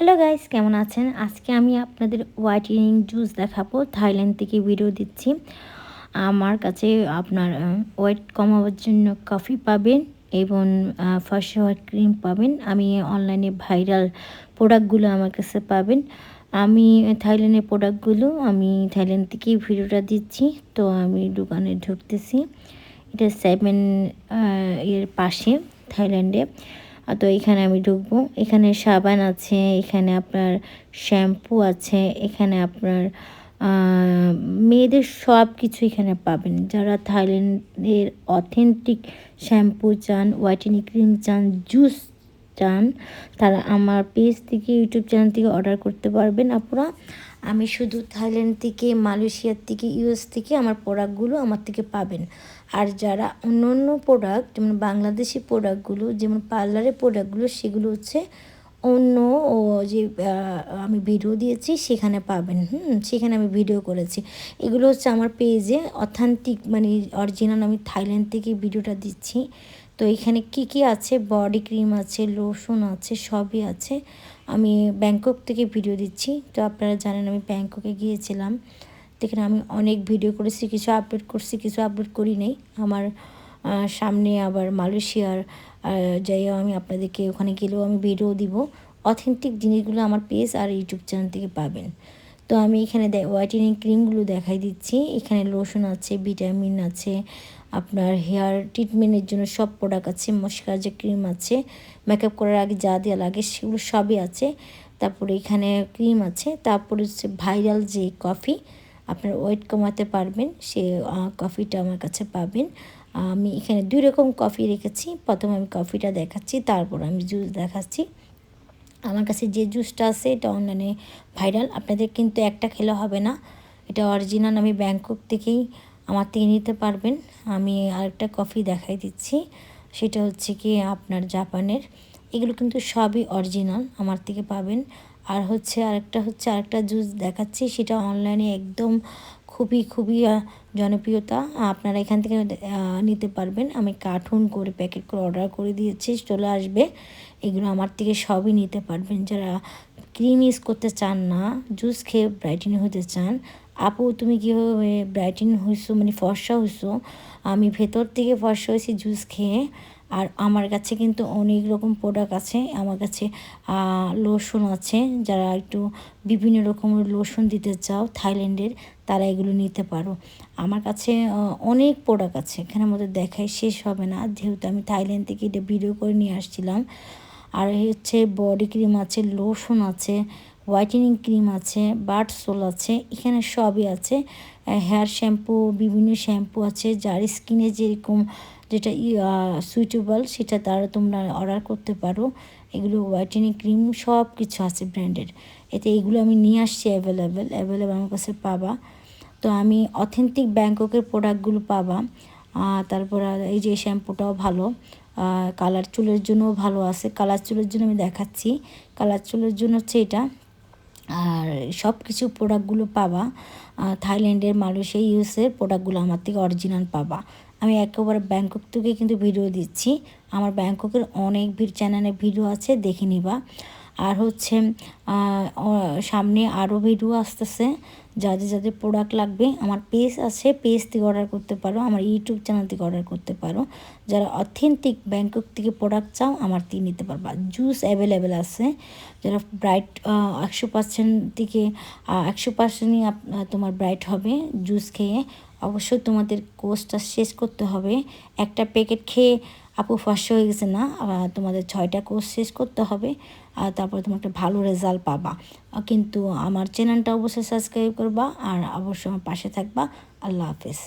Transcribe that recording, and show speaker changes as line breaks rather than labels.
Hello guys, কেমন আছেন? আজকে আমি আপনাদের হোয়াইটেনিং জুস দেখাবো। থাইল্যান্ড থেকে ভিডিও দিচ্ছি। আমার কাছে আপনার ওয়েট কমাবার জন্য কফি পাবেন এবং ফার্স্ট হোয়াইট ক্রিম পাবেন। আমি অনলাইনে ভাইরাল প্রোডাক্টগুলো আমার কাছে পাবেন। আমি থাইল্যান্ডের প্রোডাক্টগুলো আমি থাইল্যান্ড থেকেই ভিডিওটা দিচ্ছি। তো আমি দোকানে ঢুকতেছি। এটা 7 এর পাশে থাইল্যান্ডে। তো এখানে আমি ঢুকবো। এখানে সাবান আছে, এখানে আপনার শ্যাম্পু আছে, এখানে আপনার মেয়েদের সব কিছু এখানে পাবেন। যারা থাইল্যান্ডের অথেন্টিক শ্যাম্পু চান, হোয়াইটেনিং ক্রিম চান, জুস চান, তারা আমার পেজ থেকে ইউটিউব চ্যানেল থেকে অর্ডার করতে পারবেন আপুরা। আমি শুধু থাইল্যান্ড থেকে, মালয়েশিয়ার থেকে, ইউএস থেকে আমার প্রোডাক্টগুলো আমার থেকে পাবেন। আর যারা অন্য অন্য প্রোডাক্ট যেমন বাংলাদেশি প্রোডাক্টগুলো, যেমন পার্লারের প্রোডাক্টগুলো, সেগুলো হচ্ছে অন্য ও যে আমি ভিডিও দিয়েছি সেখানে পাবেন। সেখানে আমি ভিডিও করেছি। এগুলো হচ্ছে আমার পেজে অথেন্টিক মানে অরিজিনাল, আমি থাইল্যান্ড থেকে ভিডিওটা দিচ্ছি। তো এখানে কি কি আছে, বডি ক্রিম আছে, লোশন আছে, সবই আছে। আমি ব্যাংকক থেকে ভিডিও দিচ্ছি। তো আপনারা জানেন আমি ব্যাংককে গিয়েছিলাম। এখানে আমি অনেক ভিডিও করেছি, কিছু আপলোড করছি, কিছু আপলোড করি নাই। আমার সামনে আবার মালয়েশিয়ার যাইও আমি আপনাদেরকে ওখানে গেলেও আমি ভিডিও দিব। অথেন্টিক জিনিসগুলো আমার পেজ আর ইউটিউব চ্যানেল থেকে পাবেন। তো আমি এখানে হোয়াইটেনিং ক্রিমগুলো দেখাই দিচ্ছি। এখানে লোশন আছে, ভিটামিন আছে, আপনার হেয়ার ট্রিটমেন্টের জন্য সব প্রোডাক্ট আছে, ময়শ্চারাইজার ক্রিম আছে, মেকআপ করার আগে যা দেওয়া লাগে সেগুলো সবই আছে। তারপরে এখানে ক্রিম আছে। তারপরে হচ্ছে ভাইরাল যে কফি, আপনার ওয়েট কমাতে পারবেন, সে কফিটা আমার কাছে পাবেন। আমি এখানে 2 রকম কফি রেখেছি। প্রথমে আমি কফিটা দেখাচ্ছি, তারপর আমি জুস দেখাচ্ছি। আমার কাছে যে জুসটা আছে এটা অনলাইনে ভাইরাল। আপনাদের কিন্তু একটা খেলে হবে না, এটা অরিজিনাল, আমি ব্যাংকক থেকেই আমার থেকে নিতে পারবেন। আমি আরেকটা কফি দেখাই দিচ্ছি, সেটা হচ্ছে কি আপনার জাপানের। এগুলো কিন্তু সবই অরিজিনাল, আমার থেকে পাবেন। আর হচ্ছে আরেকটা জুস দেখাচ্ছি, সেটা অনলাইনে একদম খুবই খুবই জনপ্রিয়তা। আপনারা এখান থেকে নিতে পারবেন। আমি কার্টুন করে প্যাকেট করে অর্ডার করে দিয়েছি, চলে আসবে। এগুলো আমার থেকে সবই নিতে পারবেন। যারা ক্রিম ইউজ করতে চান না, জুস খেয়ে ব্রাইটেন হতে চান, আপু তুমি কীভাবে ব্রাইটেন হয়েছো, মানে ফর্সা হয়েছো? আমি ভেতর থেকে ফর্সা হয়েছি জুস খেয়ে। আর আমার কাছে কিন্তু অনেক রকম প্রোডাক্ট আছে। আমার কাছে লোশন আছে, যারা একটু বিভিন্ন রকমের লোশন দিতে চাও থাইল্যান্ডের, তারা এগুলো নিতে পারো। আমার কাছে অনেক প্রোডাক্ট আছে, এখানের মধ্যে দেখাই শেষ হবে না, যেহেতু আমি থাইল্যান্ড থেকে এটা ভিডিও করে নিয়ে আসছিলাম। আর হচ্ছে বডি ক্রিম আছে, লোশন আছে, হোয়াইটেনিং ক্রিম আছে, বাথ সোল আছে, এখানে সবই আছে। হেয়ার শ্যাম্পু, বিভিন্ন শ্যাম্পু আছে, যার স্কিনে যেরকম যেটা সুইটেবল সেটা তারা তোমরা অর্ডার করতে পারো। এগুলো হোয়াইটেনিং ক্রিম সব কিছু আছে ব্র্যান্ডের। এতে এগুলো আমি নিয়ে আসছি, অ্যাভেলেবেল আমার কাছে পাবা। তো আমি অথেন্টিক ব্যাংককের প্রোডাক্টগুলো পাবা। তারপর এই যে শ্যাম্পুটাও ভালো, কালার চুলের জন্যও ভালো আছে। কালার চুলের জন্য আমি দেখাচ্ছি, কালার চুলের জন্য হচ্ছে এটা। আর সব কিছু প্রোডাক্টগুলো পাবা থাইল্যান্ডের, মালয়েশিয়া, ইউএসের প্রোডাক্টগুলো আমার থেকে অরিজিনাল পাবা। আমি একেবারে ব্যাংকক থেকে কিন্তু ভিডিও দিচ্ছি। আমার ব্যাংককের অনেক চ্যানেলে ভিডিও আছে, দেখে নিবা। আর হচ্ছে সামনে আরও ভিডিও আসতেছে। যাদের যাদের প্রোডাক্ট লাগবে আমার পেজ আছে, পেজ থেকে অর্ডার করতে পারো, আমার ইউটিউব চ্যানেল থেকে অর্ডার করতে পারো। যারা অথেন্টিক ব্যাংকক থেকে প্রোডাক্ট চাও আমার থেকে নিতে পারবা। জুস অ্যাভেলেবেল আছে। যারা ব্রাইট 100% থেকে 100%ই তোমার ব্রাইট হবে জুস খেয়ে। অবশ্যই তোমাদের কোর্সটা শেষ করতে হবে। একটা প্যাকেট খেয়ে আপু ফর্সা হয়ে গেছে না, তোমাদের 6টা কোর্স শেষ করতে হবে, আর তারপরে তোমার একটা ভালো রেজাল্ট পাবা। কিন্তু আমার চ্যানেলটা অবশ্যই সাবস্ক্রাইব করবা, আর অবশ্যই আমার পাশে থাকবা। আল্লাহ হাফেজ।